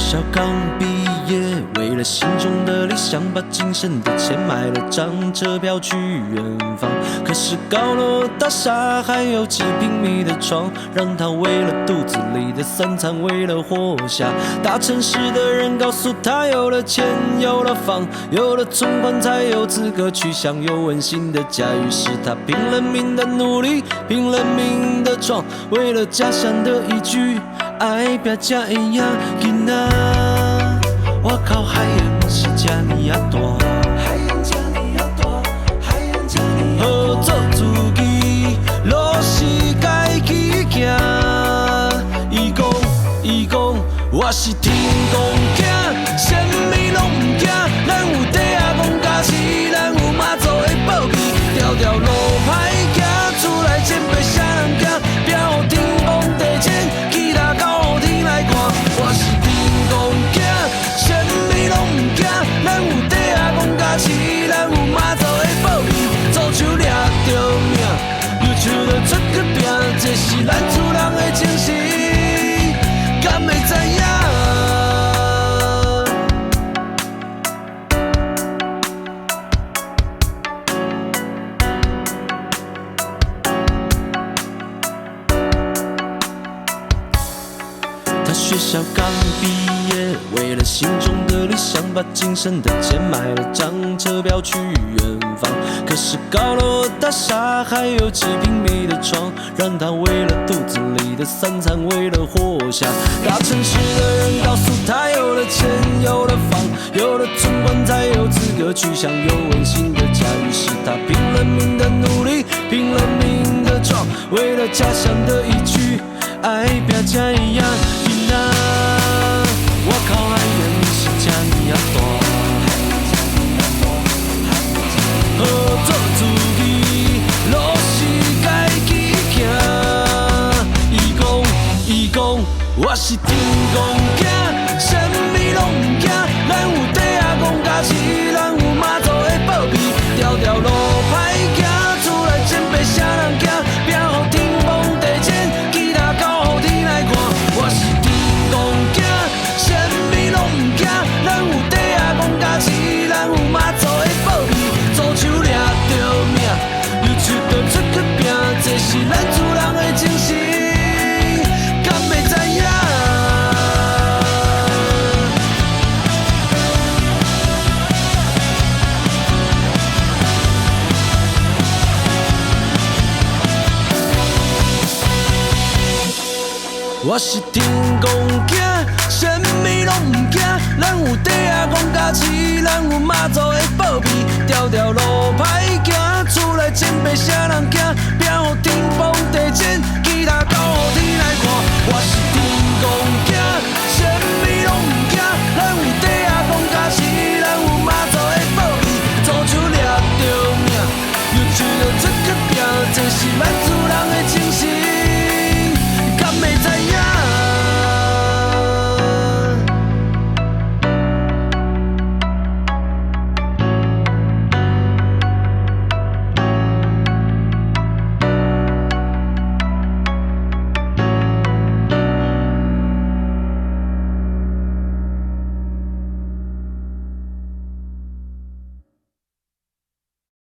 校刚毕业，为了心中的理想，把仅剩的钱买了张车票去远方。可是高楼大厦还有几平米的床，让他为了肚子里的三餐，为了活下。大城市的人告诉他，有了钱，有了房，有了存款，才有资格去享有温馨的家。于是他拼了命的努力，拼了命的闯，为了家乡的一句爱拼才会赢。囡仔，我靠，海洋是这呢啊大，海洋这呢啊大，海洋这呢啊大。好做自己，路是家己行。伊讲，我是天公囝，什么拢不惊。咱有地啊，公家市，咱有妈祖的保庇，条条路歹行，厝内前辈谁人惊？拼予天公地前，起大到天来看。我是天公囝，什么拢不惊。咱有地啊，公家市，咱有妈祖的保庇，做手抓着命，有手就出去拼，这是咱厝人的精神。敢会知影？他学校刚毕业，为了心中的理想，把仅剩的钱买了张车票去远方。可是高楼大厦还有几平米的床，让他为了肚子里的三餐，为了活下。大城市的人告诉他，有了钱，有了房，有了存款，才有资格去享有温馨的家。于是他拼了命的努力，拼了命的闯，为了家乡的一句爱拼才会赢。囡仔，我靠，海洋是这呢啊大。好做自己，路是家己行。伊讲，我是天公囝，什么拢不惊。咱有地啊，公家市，咱有妈祖的保庇，条条路歹行，厝内前辈谁人惊？拼予天公地前，起大到天来看。我是天公囝，什么拢不惊。咱有地啊，公家市，咱有妈祖的保庇。左手抓着命，右手就出去拼，这是咱厝人的精神，敢会知影？我是天公囝。